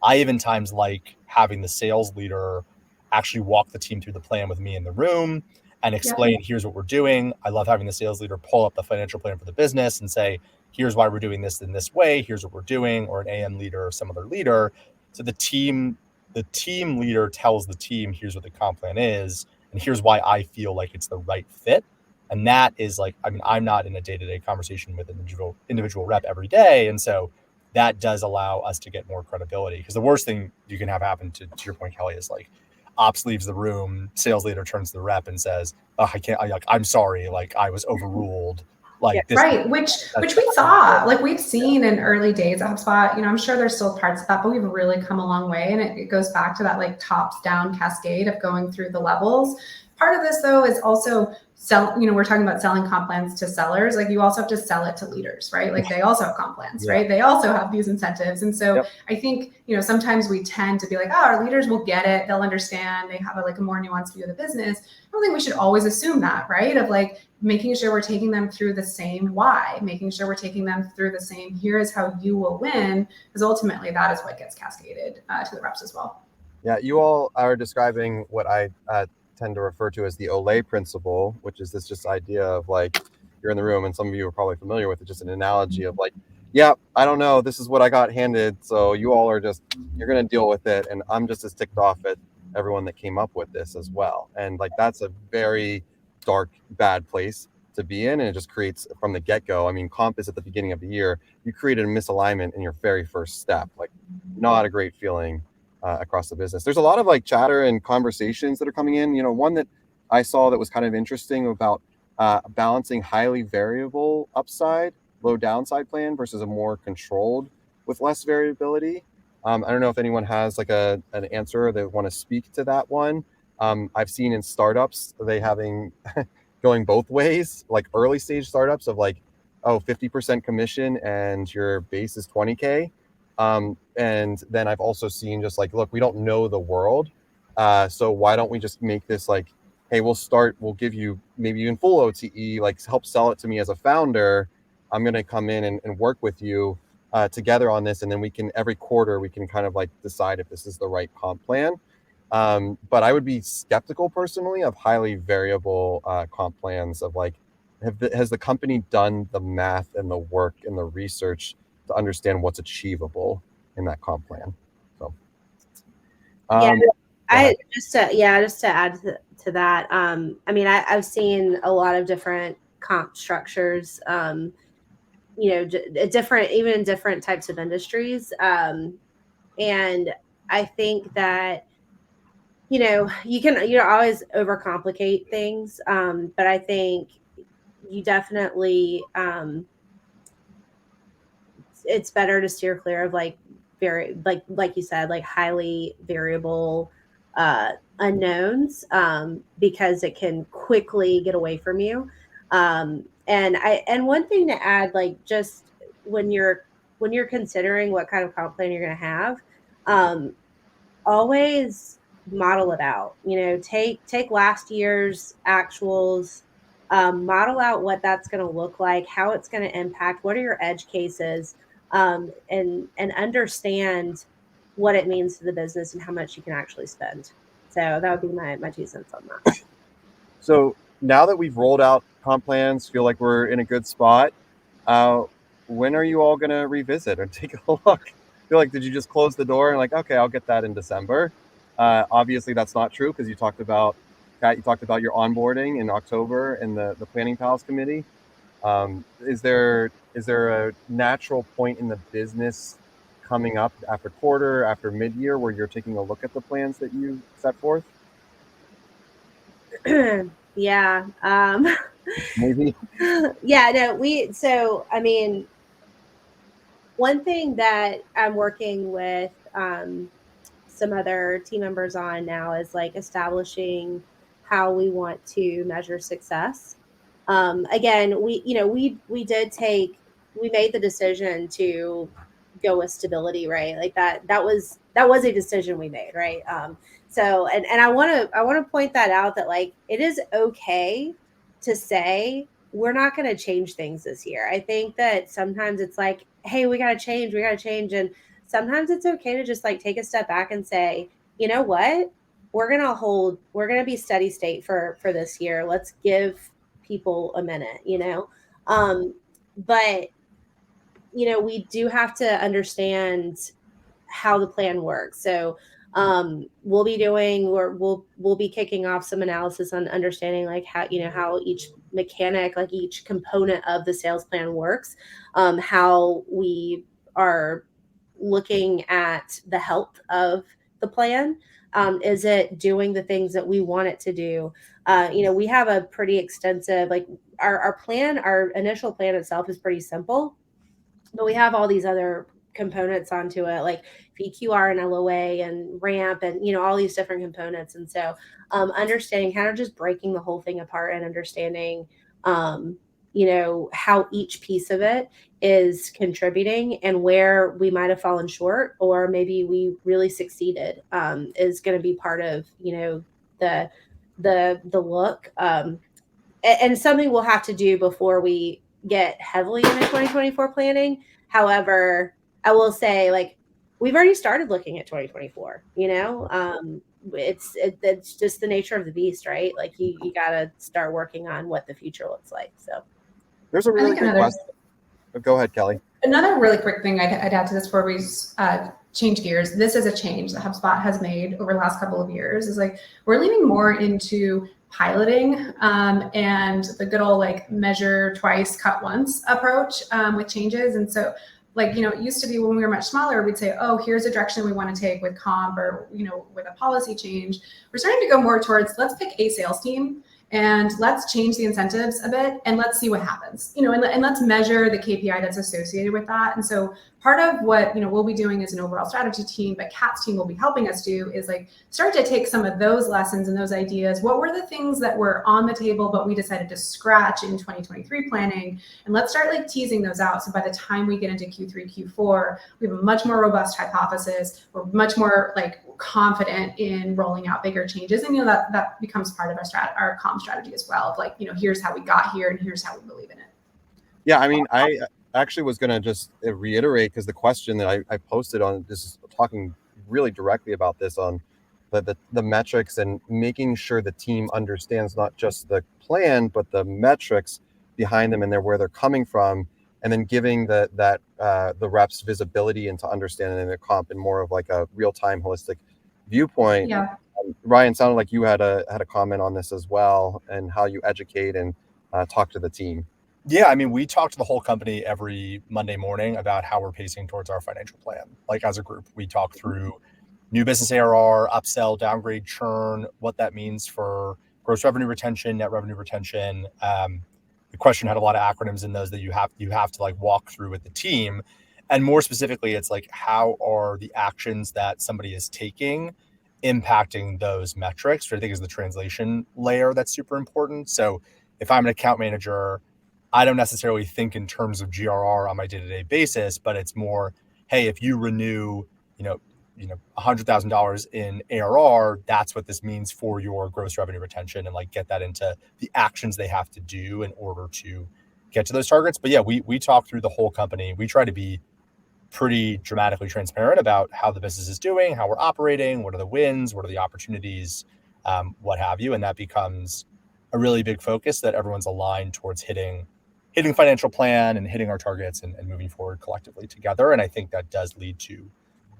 I even times like having the sales leader actually walk the team through the plan with me in the room and explain, here's what we're doing. I love having the sales leader pull up the financial plan for the business and say, here's why we're doing this in this way. Here's what we're doing, or an AM leader or some other leader. So the team leader tells the team, here's what the comp plan is, and here's why I feel like it's the right fit. And that is like, I mean, I'm not in a day-to-day conversation with an individual rep every day. And so that does allow us to get more credibility, because the worst thing you can have happen to your point, Kelly, is like ops leaves the room, sales leader turns to the rep and says, oh, I'm sorry. Like I was overruled. Like this, right, which we saw, like we've seen in early days of HubSpot. I'm sure there's still parts of that, but we've really come a long way. And it goes back to that like tops down cascade of going through the levels. Part of this though is also we're talking about selling comp plans to sellers. Like you also have to sell it to leaders, right? Like they also have comp plans, right? They also have these incentives. And so I think, sometimes we tend to be like, oh, our leaders will get it. They'll understand. They have a more nuanced view of the business. I don't think we should always assume that, right? Of like making sure we're taking them through the same why, making sure we're taking them through the same, here is how you will win, because ultimately that is what gets cascaded to the reps as well. Yeah, you all are describing what I tend to refer to as the Olay principle, which is this just idea of like, you're in the room, and some of you are probably familiar with it, just an analogy of like, yeah, I don't know, this is what I got handed, so you all are you're going to deal with it, and I'm just as ticked off at everyone that came up with this as well. And like, that's a very dark, bad place to be in, and it just creates from the get-go. I mean, comp is at the beginning of the year, you created a misalignment in your very first step, like not a great feeling across the business. There's a lot of like chatter and conversations that are coming in. One that I saw that was kind of interesting about balancing highly variable upside, low downside plan versus a more controlled with less variability. I don't know if anyone has like an answer they want to speak to that one. I've seen in startups they having going both ways, like early stage startups of like, 50% commission and your base is 20K. And then I've also seen just like, look, we don't know the world. So why don't we just make this like, hey, we'll give you maybe even full OTE, like help sell it to me as a founder. I'm going to come in and work with you together on this. And then every quarter, we can kind of like decide if this is the right comp plan. But I would be skeptical personally of highly variable comp plans of like, has the company done the math and the work and the research to understand what's achievable in that comp plan? So, just to add to that, I mean, I've seen a lot of different comp structures, different, even in different types of industries. And I think that, you always overcomplicate things. But I think you definitely, it's better to steer clear of like very, like you said, like highly variable unknowns, because it can quickly get away from you. And one thing to add, like just when you're considering what kind of comp plan you're going to have, always model it out. Take last year's actuals, model out what that's going to look like, how it's going to impact, what are your edge cases, and understand what it means to the business and how much you can actually spend. So that would be my 2 cents on that. So now that we've rolled out comp plans, feel like we're in a good spot. When are you all going to revisit or take a look? Feel like, did you just close the door and like, okay, I'll get that in December? Obviously that's not true, because you talked about your onboarding in October in the Planning Pals committee. Is there a natural point in the business coming up after quarter, after mid-year, where you're taking a look at the plans that you set forth? Yeah. Maybe. Yeah, no, so, I mean, one thing that I'm working with some other team members on now is like establishing how we want to measure success. Again, we made the decision to go with stability, right? Like that was a decision we made, right? So I want to point that out, that like it is okay to say we're not going to change things this year. I think that sometimes it's like, hey, we got to change, and sometimes it's okay to just like take a step back and say, you know what, we're going to be steady state for this year. Let's give people a minute, but we do have to understand how the plan works. So we'll be kicking off some analysis on understanding like how each mechanic, like each component of the sales plan works, how we are looking at the health of the plan. Is it doing the things that we want it to do? We have a pretty extensive, like our plan, our initial plan itself is pretty simple, but we have all these other components onto it, like VQR and LOA and ramp and, all these different components. And so understanding, kind of just breaking the whole thing apart and understanding, how each piece of it is contributing and where we might have fallen short, or maybe we really succeeded, is going to be part of, the look, and something we'll have to do before we get heavily into 2024 planning. However, I will say, like, we've already started looking at 2024, it's just the nature of the beast, right? Like you got to start working on what the future looks like. So there's a really good question. Go ahead, Kelly. Another really quick thing I'd add to this before we change gears. This is a change that HubSpot has made over the last couple of years, is like we're leaning more into piloting and the good old like measure twice, cut once approach with changes. And so like, it used to be when we were much smaller, we'd say, oh, here's a direction we want to take with comp or, with a policy change. We're starting to go more towards, let's pick a sales team and let's change the incentives a bit and let's see what happens, and let's measure the KPI that's associated with that. And so part of what, we'll be doing as an overall strategy team, but Kat's team will be helping us do, is like start to take some of those lessons and those ideas. What were the things that were on the table, but we decided to scratch in 2023 planning? And let's start like teasing those out. So by the time we get into Q3, Q4, we have a much more robust hypothesis. We're much more like confident in rolling out bigger changes. And, that becomes part of our comp strategy as well, of like, here's how we got here and here's how we believe in it. Yeah, I mean, I actually was going to just reiterate, because the question that I posted on this is talking really directly about this, on the metrics and making sure the team understands not just the plan, but the metrics behind them and where they're coming from, and then giving the reps visibility into understanding their comp in more of like a real-time holistic viewpoint. Yeah. Ryan, sounded like you had a comment on this as well, and how you educate and talk to the team. Yeah, I mean, we talk to the whole company every Monday morning about how we're pacing towards our financial plan. Like as a group, we talk through new business ARR, upsell, downgrade, churn, what that means for gross revenue retention, net revenue retention. The question had a lot of acronyms in those that you have to like walk through with the team. And more specifically, it's like, how are the actions that somebody is taking impacting those metrics, which I think is the translation layer that's super important. So if I'm an account manager, I don't necessarily think in terms of GRR on my day-to-day basis, but it's more, hey, if you renew, $100,000 in ARR, that's what this means for your gross revenue retention, and like get that into the actions they have to do in order to get to those targets. But yeah, we talk through the whole company. We try to be pretty dramatically transparent about how the business is doing, how we're operating, what are the wins, what are the opportunities, what have you. And that becomes a really big focus, that everyone's aligned towards hitting financial plan and hitting our targets and moving forward collectively together. And I think that does lead to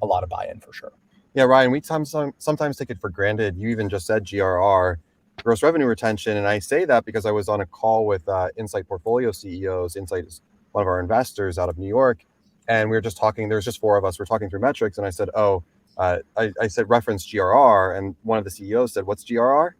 a lot of buy-in for sure. Yeah, Ryan, we sometimes take it for granted. You even just said GRR, gross revenue retention. And I say that because I was on a call with Insight Portfolio CEOs. Insight is one of our investors out of New York. And we were just talking, there's just four of us, we're talking through metrics. And I said, I said, reference GRR. And one of the CEOs said, what's GRR?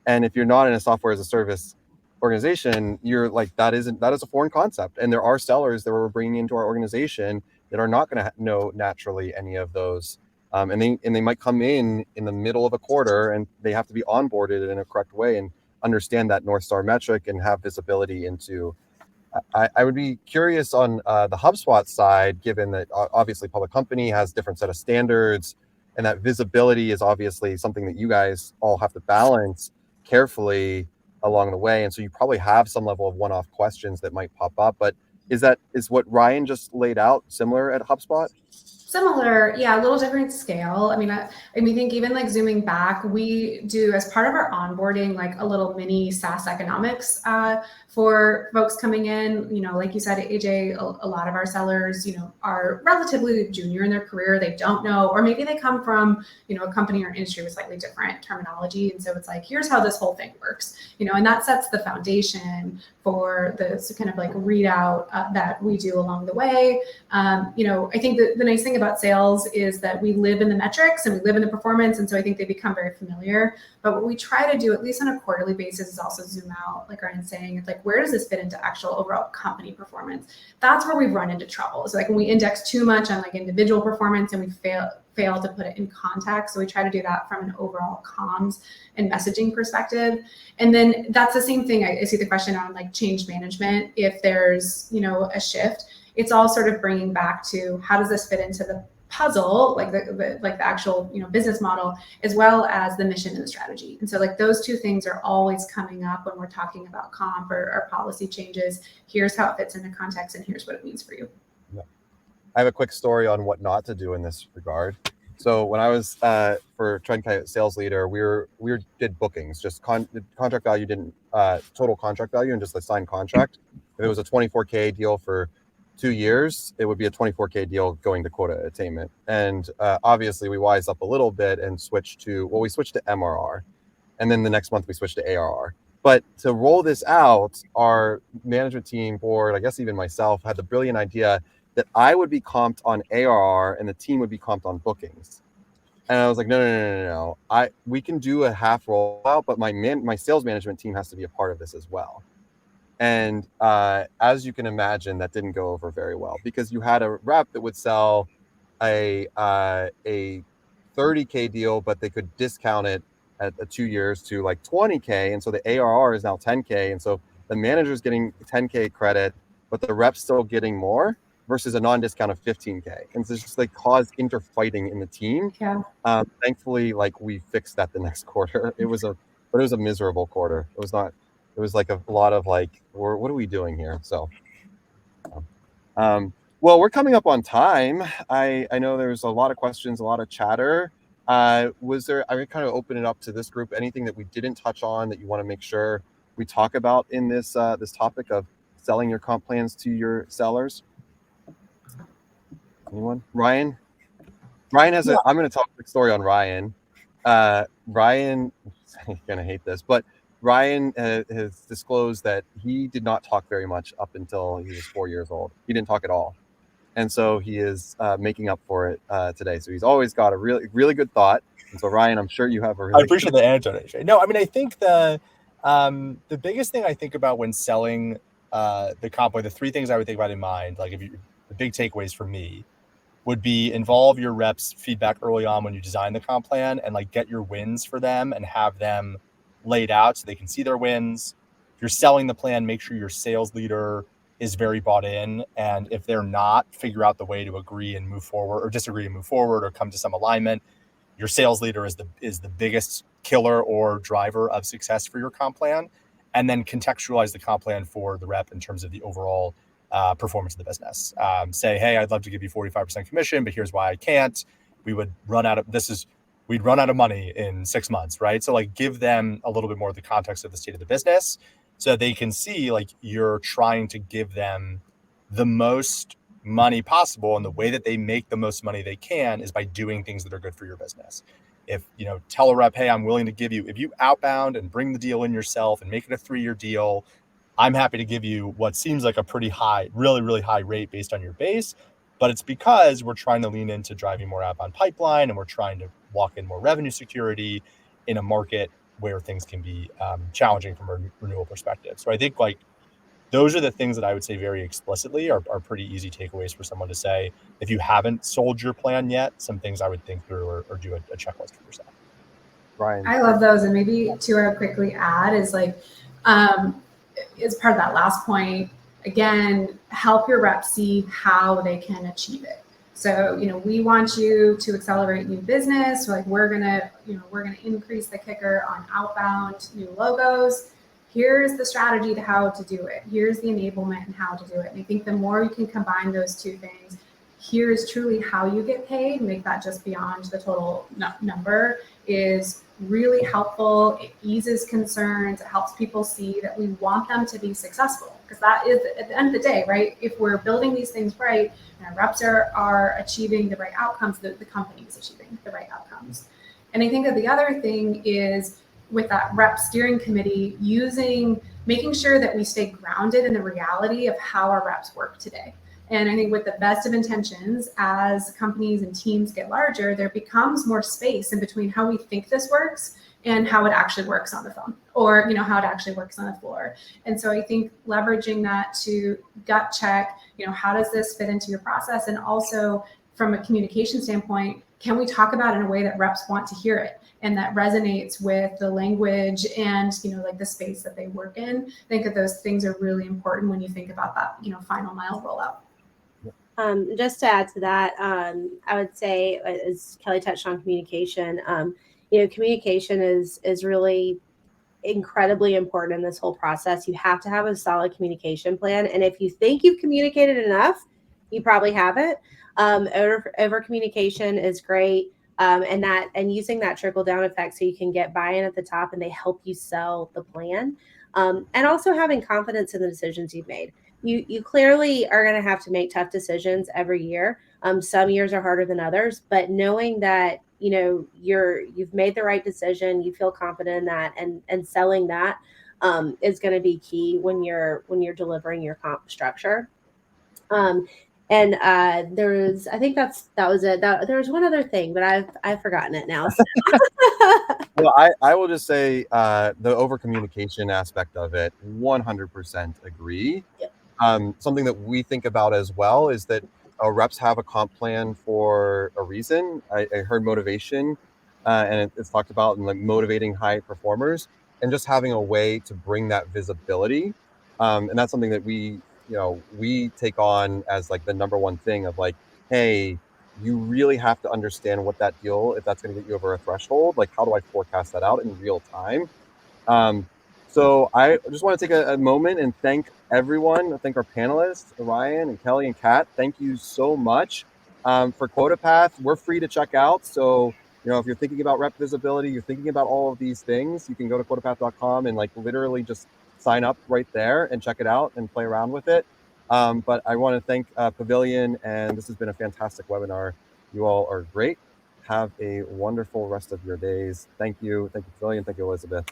And if you're not in a software as a service organization, you're like, that is a foreign concept. And there are sellers that we're bringing into our organization that are not going to know naturally any of those and they might come in the middle of a quarter, and they have to be onboarded in a correct way and understand that North Star metric and have visibility into. I would be curious on the HubSpot side, given that obviously public company has different set of standards, and that visibility is obviously something that you guys all have to balance carefully along the way. And so you probably have some level of one-off questions that might pop up. But is what Ryan just laid out similar at HubSpot? Similar, yeah, a little different scale. I mean, I think even like zooming back, we do as part of our onboarding, like a little mini SaaS economics for folks coming in. You know, like you said, AJ, a lot of our sellers, you know, are relatively junior in their career. They don't know, or maybe they come from, you know, a company or industry with slightly different terminology. And so it's like, here's how this whole thing works, you know, and that sets the foundation for the kind of like readout that we do along the way. You know, I think the nice thing about sales is that we live in the metrics and we live in the performance. And so I think they become very familiar. But what we try to do, at least on a quarterly basis, is also zoom out, like Ryan's saying. It's like, where does this fit into actual overall company performance? That's where we've run into trouble. So like when we index too much on like individual performance and we fail to put it in context. So we try to do that from an overall comms and messaging perspective. And then that's the same thing. I see the question on like change management. If there's, you know, a shift, it's all sort of bringing back to how does this fit into the puzzle, like the actual, you know, business model, as well as the mission and the strategy. And so like those two things are always coming up when we're talking about comp or policy changes. Here's how it fits into context, and here's what it means for you. Yeah. I have a quick story on what not to do in this regard. So when I was for Trend Kite sales leader, we did bookings, just contract value, didn't total contract value, and just a signed contract. If it was a 24K deal for 2 years, it would be a 24K deal going to quota attainment. And obviously we wised up a little bit and switched to MRR. And then the next month we switched to ARR. But to roll this out, our management team, board, I guess even myself, had the brilliant idea that I would be comped on ARR and the team would be comped on bookings. And I was like, no. We can do a half rollout, but my sales management team has to be a part of this as well. And as you can imagine, that didn't go over very well, because you had a rep that would sell a 30K deal, but they could discount it at 2 years to like 20K. And so the ARR is now 10K. And so the manager's getting 10K credit, but the rep's still getting more versus a non-discount of 15K. And so it's just like caused interfighting in the team. Yeah. Thankfully, like we fixed that the next quarter. It was a miserable quarter. It was like a lot of like, what are we doing here? So, well, we're coming up on time. I know there's a lot of questions, a lot of chatter. I would kind of open it up to this group. Anything that we didn't touch on that you want to make sure we talk about in this this topic of selling your comp plans to your sellers? Anyone? Ryan has I'm going to talk a quick story on Ryan. Ryan, you're going to hate this, but Ryan has disclosed that he did not talk very much up until he was 4 years old. He didn't talk at all. And so he is making up for it today. So he's always got a really, really good thought. And so Ryan, I'm sure you have a really I appreciate the anecdote, AJ. No, I mean, I think the biggest thing I think about when selling the comp, the three things I would think about in mind, like the big takeaways for me would be involve your reps' feedback early on when you design the comp plan, and like get your wins for them and have them laid out so they can see their wins. If you're selling the plan, make sure your sales leader is very bought in. And if they're not, figure out the way to agree and move forward, or disagree and move forward, or come to some alignment. Your sales leader is the biggest killer or driver of success for your comp plan. And then contextualize the comp plan for the rep in terms of the overall performance of the business. Say, hey, I'd love to give you 45% commission, but here's why I can't. We'd run out of money in 6 months, right? So like give them a little bit more of the context of the state of the business so they can see like you're trying to give them the most money possible, and the way that they make the most money they can is by doing things that are good for your business. If, you know, tell a rep, hey, I'm willing to give you, if you outbound and bring the deal in yourself and make it a 3-year deal, I'm happy to give you what seems like a pretty high, really, really high rate based on your base. But it's because we're trying to lean into driving more outbound pipeline, and we're trying to walk in more revenue security in a market where things can be challenging from a renewal perspective. So I think like those are the things that I would say very explicitly are pretty easy takeaways for someone to say. If you haven't sold your plan yet, some things I would think through or do a checklist for yourself. Ryan. I love those. And maybe to I would quickly add is like, as part of that last point, again, help your reps see how they can achieve it. So, we want you to accelerate new business. So like we're gonna increase the kicker on outbound new logos. Here's the strategy to how to do it. Here's the enablement and how to do it. And I think the more you can combine those two things, here's truly how you get paid, make that just beyond the total number, is really helpful. It eases concerns. It helps people see that we want them to be successful, because that is, at the end of the day, right? If we're building these things right and our reps are achieving the right outcomes, the company is achieving the right outcomes. And I think that the other thing is with that rep steering committee, making sure that we stay grounded in the reality of how our reps work today. And I think with the best of intentions, as companies and teams get larger, there becomes more space in between how we think this works and how it actually works on the phone, or how it actually works on the floor. And so I think leveraging that to gut check, how does this fit into your process? And also from a communication standpoint, can we talk about it in a way that reps want to hear it and that resonates with the language and like the space that they work in? I think that those things are really important when you think about that final mile rollout. Just to add to that, I would say, as Kelly touched on communication, communication is really incredibly important in this whole process. You have to have a solid communication plan. And if you think you've communicated enough, you probably haven't. Over communication is great. And using that trickle down effect so you can get buy-in at the top and they help you sell the plan. And also having confidence in the decisions you've made. You clearly are going to have to make tough decisions every year. Some years are harder than others, but knowing that you've made the right decision, you feel confident in that, and selling that is going to be key when you're delivering your comp structure. I think that was it. There was one other thing, but I've forgotten it now. So. Well, I will just say the over communication aspect of it, 100% agree. Yep. Something that we think about as well is that reps have a comp plan for a reason. I heard motivation, and it's talked about in like motivating high performers, and just having a way to bring that visibility. And that's something that we take on as like the number one thing of like, hey, you really have to understand what that deal, if that's going to get you over a threshold, like how do I forecast that out in real time? So I just want to take a moment and thank everyone. Thank our panelists, Ryan and Kelly and Kat. Thank you so much for QuotaPath. We're free to check out. So, if you're thinking about rep visibility, you're thinking about all of these things, you can go to quotapath.com and like literally just sign up right there and check it out and play around with it. But I want to thank Pavilion, and this has been a fantastic webinar. You all are great. Have a wonderful rest of your days. Thank you. Thank you, Pavilion. Thank you, Elizabeth.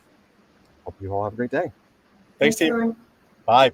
Hope you all have a great day. Thanks, team. Bye.